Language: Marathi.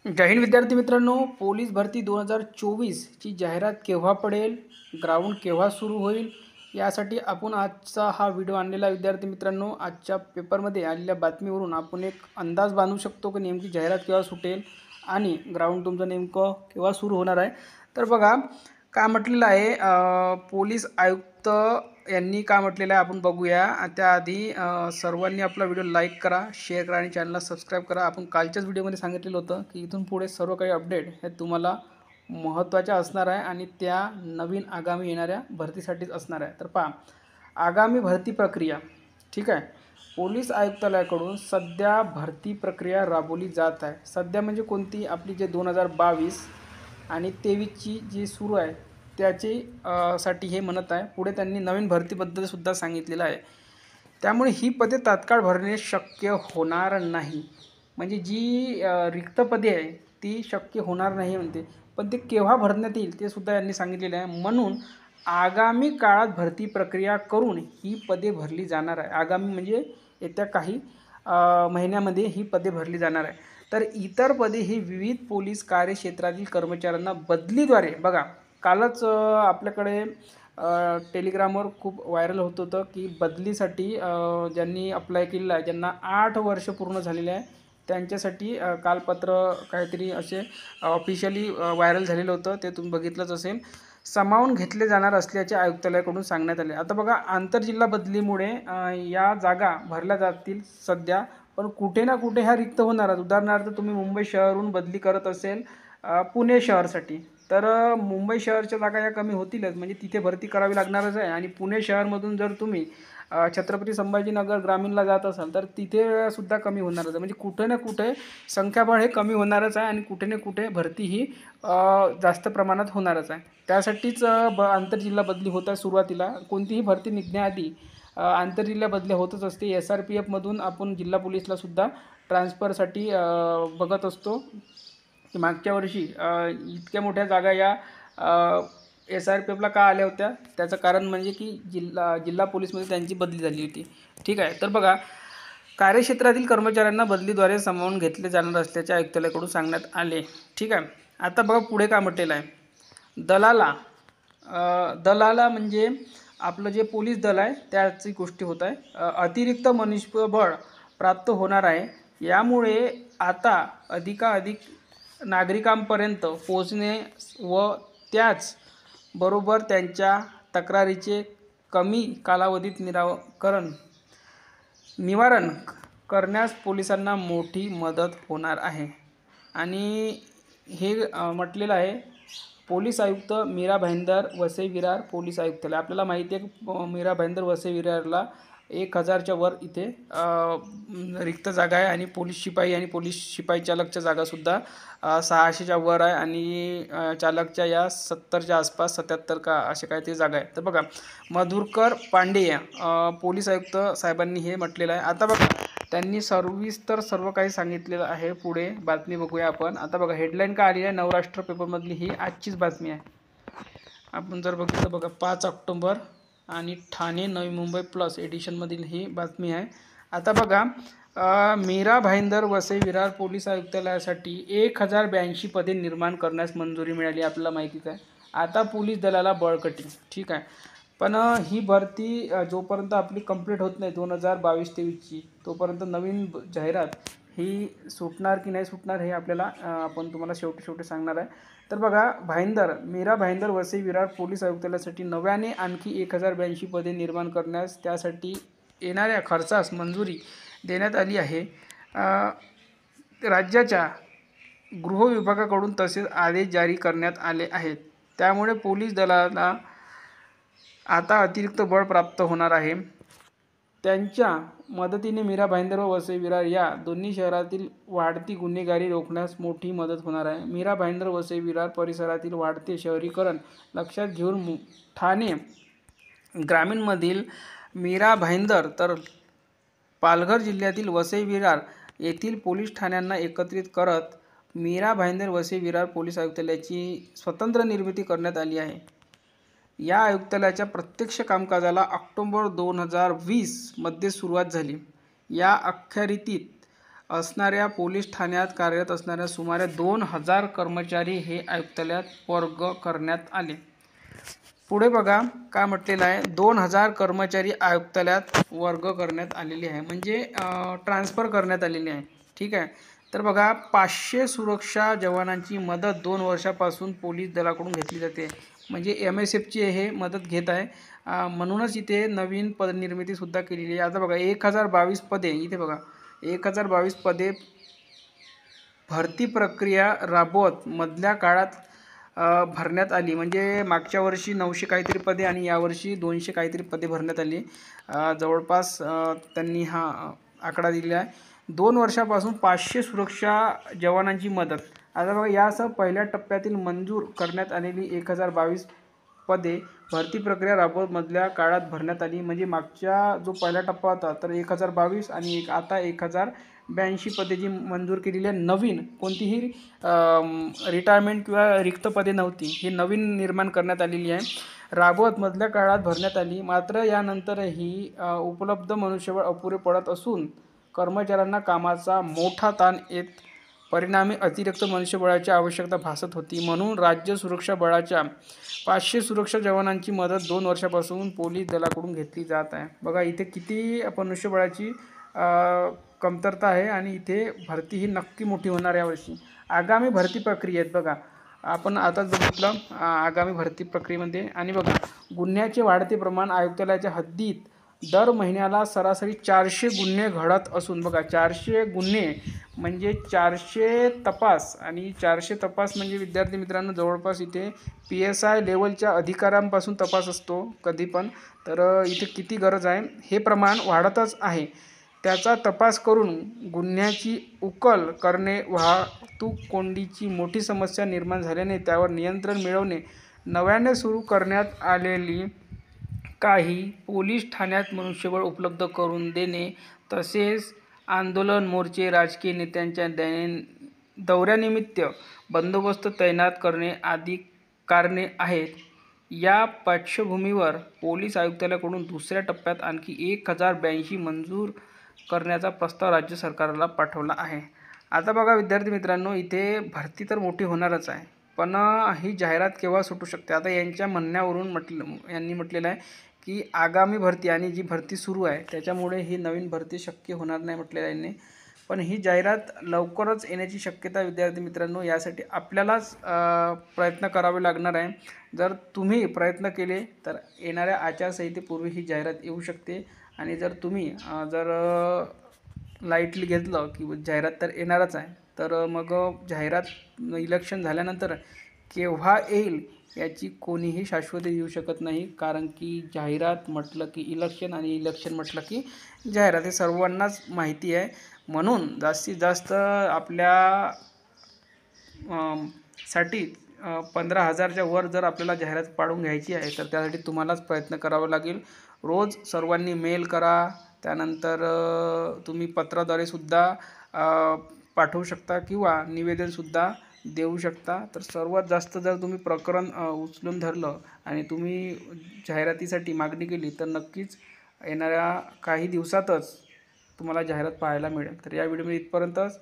जय हिंद विद्यार्थी मित्रांनो, पोलीस भरती 2024 ची जाहिरात केव्हा पडेल, ग्राउंड केव्हा सुरू होईल, यासाठी आपण आजचा हा व्हिडिओ आणलेला आहे. विद्यार्थी मित्रांनो, आजच्या पेपरमध्ये आलेल्या बातमीवरून आपण एक अंदाज बांधू शकतो की नेमकी जाहिरात केव्हा सुटेल आणि ग्राउंड तुमचं नेमकं केव्हा सुरू होणार आहे. तर बघा काय म्हटलेलं आहे, पोलीस आयुक्त यांनी काय म्हटलेलं आहे आपण बघूया. त्याआधी सर्वांनी आपला व्हिडिओ लाईक करा, शेअर करा आणि चॅनलला सबस्क्राईब करा. आपण कालच्याच व्हिडिओमध्ये सांगितलेलं होतं की इथून पुढे सर्व काही अपडेट हे तुम्हाला महत्त्वाच्या असणार आहे आणि त्या नवीन आगामी येणाऱ्या भरतीसाठीच असणार आहे. तर पहा, आगामी भरती प्रक्रिया, ठीक आहे, पोलीस आयुक्तालयाकडून सध्या भरती प्रक्रिया राबवली जात आहे. सध्या म्हणजे कोणती, आपली जे 2022 आणि 23ची जी सुरू आहे त्याची साठी हे म्हणत आहे. पुढे त्यांनी नवीन भरतीबद्दल सुद्धा सांगितलेलं आहे. त्यामुळे ही पदे तात्काळ भरणे शक्य होणार नाही. म्हणजे जी रिक्त पदे आहे ती शक्य होणार नाही म्हणते, पण ते केव्हा भरण्यात येईल ते सुद्धा यांनी सांगितलेलं आहे. म्हणून आगामी काळात भरती प्रक्रिया करून ही पदे भरली जाणार आहे. आगामी म्हणजे येत्या काही महिन्यामध्ये ही पदे भरली जाणार आहे. तर इतर पदे ही विविध पोलीस कार्यक्षेत्रातील कर्मचाऱ्यांना बदलीद्वारे, बघा कालच आपल्याकडे टेलिग्रामवर खूप व्हायरल होत होतं की बदलीसाठी ज्यांनी अप्लाय केलेलं आहे, ज्यांना 8 वर्ष पूर्ण झालेले आहे, त्यांच्यासाठी कालपत्र काहीतरी असे ऑफिशियली व्हायरल झालेलं होतं. ते तुम्ही बघितलंच असेल. सामावून घेतले जाणार असल्याचे आयुक्तालयाकडून सांगण्यात आले. आता बघा, आंतरजिल्हा बदलीमुळे या जागा भरल्या जातील सध्या, पण कुठे ना कुठे ह्या रिक्त होणारच. उदाहरणार्थ तुम्ही मुंबई शहराहून बदली करत असेल पुणे शहरासाठी, तर मुंबई शहरच्या जागा या कमी होतीलच, म्हणजे तिथे भरती करावी लागणारच आहे. आणि पुणे शहरामधून जर तुम्ही छत्रपती संभाजीनगर ग्रामीणला जात असाल तर तिथे सुद्धा कमी होणारच आहे. म्हणजे कुठे ना कुठे संख्याबळ हे कमी होणारच आहे आणि कुठे ना कुठे भरती ही जास्त प्रमाणात होणारच आहे. त्यासाठीच आंतरजिल्हा बदली होत आहे. सुरुवातीला कोणतीही भरती निघण्याआधी आंतरजिल्हा बदल्या होतच असते. SRPFमधून आपण जिल्हा पोलीसला सुद्धा ट्रान्सफरसाठी बघत असतो. की मागच्या वर्षी इतक्या मोठ्या जागा या SRPFला का आल्या होत्या, त्याचं कारण म्हणजे की जिल्हा पोलीसमध्ये त्यांची बदली झाली होती. ठीक आहे. तर बघा, कार्यक्षेत्रातील कर्मचाऱ्यांना बदलीद्वारे सामावून घेतले जाणार असल्याचे आयुक्तालयाकडून सांगण्यात आले. ठीक आहे. आता बघा पुढे काय म्हटलेलं आहे. दलाला म्हणजे आपलं जे पोलीस दल आहे त्याची गोष्टी होत आहे. अतिरिक्त मनुष्यबळ प्राप्त होणार आहे. यामुळे आता अधिकाधिक नागरिकांपर्यंत पोहोचणे व त्याचबरोबर त्यांच्या तक्रारीचे कमी कालावधीत निवारण करण्यास पोलिसांना मोठी मदत होणार आहे. आणि हे म्हटलेलं आहे पोलीस आयुक्त मीरा भाईंदर वसई विरार पोलीस आयुक्तालय. आपल्याला माहिती आहे की मीरा भाईंदर वसई विरारला 1000च्या वर इथे रिक्त जागा आहे आणि पोलीस शिपाई आणि पोलीस शिपाई चालकच्या जागासुद्धा 600च्या वर आहे आणि चालकच्या या 70च्या आसपास, 77 का असे काय ते जागा आहे. तर बघा, मधुरकर पांडे पोलीस आयुक्त साहेबांनी हे म्हटलेलं आहे. आता बघा, त्यांनी सविस्तर सर्व काही सांगितलेलं आहे. पुढे बातमी बघूया आपण. आता बघा, हेडलाईन का आली आहे नवराष्ट्र पेपरमधली, ही आजचीच बातमी आहे. आपण जर बघितलं, बघा 5 ऑक्टोबर आणि ठाणे नवी मुंबई प्लस एडिशनमधील ही बातमी आहे. आता बघा, मीरा भाईंदर वसई विरार पोलीस आयुक्तालयासाठी 1082 पदे निर्माण करण्यास मंजुरी मिळाली. आपल्याला माहितीच आहे. आता पोलीस दलाला बळकटी. ठीक आहे. पण ही भरती जोपर्यंत आपली कंप्लीट होत नाही 2022-23ची, तोपर्यंत नवीन जाहिरात ही सुटणार की नाही सुटणार हे आपल्याला आपण तुम्हाला शेवटी सांगणार आहे. तर बघा, मीरा भाईंदर वसई विरार पोलीस आयुक्तालयासाठी नव्याने आणखी 1082 पदे निर्माण करण्यास त्यासाठी येणाऱ्या खर्चास मंजुरी देण्यात आली आहे. राज्याच्या गृह विभागाकडून तसेच आदेश जारी करण्यात आले आहेत. त्यामुळे पोलीस दलाला आता अतिरिक्त बळ प्राप्त होणार आहे. त्यांच्या मदतीने मीरा भाईंदर व वसई विरार या दोन्ही शहरातील वाढती गुन्हेगारी रोखण्यास मोठी मदत होणार आहे. मीरा भाईंदर वसई विरार परिसरातील वाढते शहरीकरण लक्षात घेऊन ठाणे ग्रामीणमधील मीरा भाईंदर तर पालघर जिल्ह्यातील वसई विरार येथील पोलीस ठाण्यांना एकत्रित करत मीरा भाईंदर वसई विरार पोलीस आयुक्तालयाची स्वतंत्र निर्मिती करण्यात आली आहे. या आयुक्तालयाच्या प्रत्यक्ष कामकाजाला ऑक्टोबर 2020 मध्ये सुरुवात झाली. या अखत्यारीत असणाऱ्या पोलीस ठाण्यात कार्यरत असणाऱ्या सुमारे 2000 कर्मचारी हे आयुक्तालयात वर्ग करण्यात आले. पुढे बघा काय म्हटलेलं आहे, 2000 कर्मचारी आयुक्तालयात वर्ग करण्यात आलेले आहे, म्हणजे ट्रान्सफर करण्यात आलेली आहे. ठीक आहे. तर बघा 500 सुरक्षा जवानांची मदत 2 वर्षापासून पोलीस दलाकडून घेतली जाते, म्हणजे MSFची हे मदत घेत आहे. म्हणूनच इथे नवीन पदनिर्मितीसुद्धा केलेली आहे. आता बघा 1022 पदे, इथे बघा 1022 पदे भरती प्रक्रिया राबवत मधल्या काळात भरण्यात आली, म्हणजे मागच्या वर्षी 900 काहीतरी पदे आणि यावर्षी 200 काहीतरी पदे भरण्यात आली. जवळपास त्यांनी हा आकडा दिलेला आहे. 2 वर्षापासून 500 सुरक्षा जवानांची मदत. आता बघा यासह पहिल्या टप्प्यातील मंजूर करण्यात आलेली 1022 पदे भरती प्रक्रिया राबवत मधल्या काळात भरण्यात आली, म्हणजे मागच्या जो पहिला टप्पा होता तर 1022 आणि आता 1082 पदे जी मंजूर केलेली आहे. नवीन कोणतीही रिटायरमेंट किंवा रिक्त पदे नव्हती, ही नवीन निर्माण करण्यात आलेली आहे, राबवत मधल्या काळात भरण्यात आली. मात्र यानंतरही उपलब्ध मनुष्यबळ अपुरे पडत असून कर्मचाऱ्यांना कामाचा मोठा ताण येत, परिणामी अतिरिक्त मनुष्यबळाची आवश्यकता भासत होती. म्हणून राज्य सुरक्षा बळाच्या 500 सुरक्षा जवानांची मदत 2 वर्षापासून पोलीस दलाकडून घेतली जात आहे. बघा इथे किती मनुष्यबळाची कमतरता आहे आणि इथे भरती ही नक्की मोठी होणार यावर्षी. आगामी भरती प्रक्रियेत बघा आपण आताच बघितलं आगामी भरती प्रक्रियेमध्ये. आणि बघा गुन्ह्याचे वाढते प्रमाण. आयुक्तालयाच्या हद्दीत दर महिन्याला सरासरी 400 गुन्हे घडत असून, बघा 400 गुन्हे म्हणजे 400 तपास, आणि 400 तपास म्हणजे विद्यार्थी मित्रांनो जवळपास इथे PSI लेवलच्या अधिकाऱ्यांपासून तपास असतो कधी पण. तर इथे किती गरज आहे, हे प्रमाण वाढतच आहे. त्याचा तपास करून गुन्ह्याची उकल करणे, वाहतूक कोंडीची मोठी समस्या निर्माण झाल्याने त्यावर नियंत्रण मिळवणे, नव्याने सुरू करण्यात आलेली काही पोलीस ठाण्यात मनुष्यबळ उपलब्ध करून देणे, तसेच आंदोलन मोर्चे, राजकीय नेत्यांच्या दौऱ्यानिमित्त बंदोबस्त तैनात करणे आदी कारणे आहेत. या पार्श्वभूमीवर पोलीस आयुक्तालयाकडून दुसऱ्या टप्प्यात आणखी 1082 मंजूर करण्याचा प्रस्ताव राज्य सरकारला पाठवला आहे. आता बघा विद्यार्थी मित्रांनो, इथे भरती तर मोठी होणारच आहे, पण ही जाहिरात केव्हा सुटू शकते. आता यांच्या म्हणण्यावरून यांनी म्हटलेलं आहे की आगामी भरती आणि जी भरती सुरू आहे त्याच्यामुळे ही नवीन भरती शक्य होणार नाही म्हटलेलं आहे यांनी. पण ही जाहिरात लवकरच येण्याची शक्यता विद्यार्थी मित्रांनो. यासाठी आपल्यालाच प्रयत्न करावे लागणार आहे. जर तुम्ही प्रयत्न केले तर येणाऱ्या आचारसंहितेपूर्वी ही जाहिरात येऊ शकते. आणि जर तुम्ही लाईटली घेतलं की जाहिरात तर येणारच आहे, तर मग जाहिरात इलेक्शन झाल्यानंतर केव्हा येईल याची कोणीही शाश्वती देऊ शकत नाही. कारण की जाहिरात म्हटलं की इलेक्शन आणि इलेक्शन म्हटलं की जाहिरात, हे सर्वांनाच माहिती आहे. म्हणून जास्तीत जास्त आपल्या साठी 15,000च्या वर जर आपल्याला जाहिरात पाडून घ्यायची आहे तर त्यासाठी तुम्हालाच प्रयत्न करावा लागेल. रोज सर्वांनी मेल करा, त्यानंतर तुम्ही पत्राद्वारे सुद्धा पाठवू शकता किंवा निवेदनसुद्धा देऊ शकता. तर सर्वात जास्त जर तुम्ही प्रकरण उचलून धरलं आणि तुम्ही जाहिरातीसाठी मागणी केली तर नक्कीच येणाऱ्या काही दिवसातच तुम्हाला जाहिरात पाहायला मिळेल. तर या व्हिडिओमध्ये इथपर्यंतच.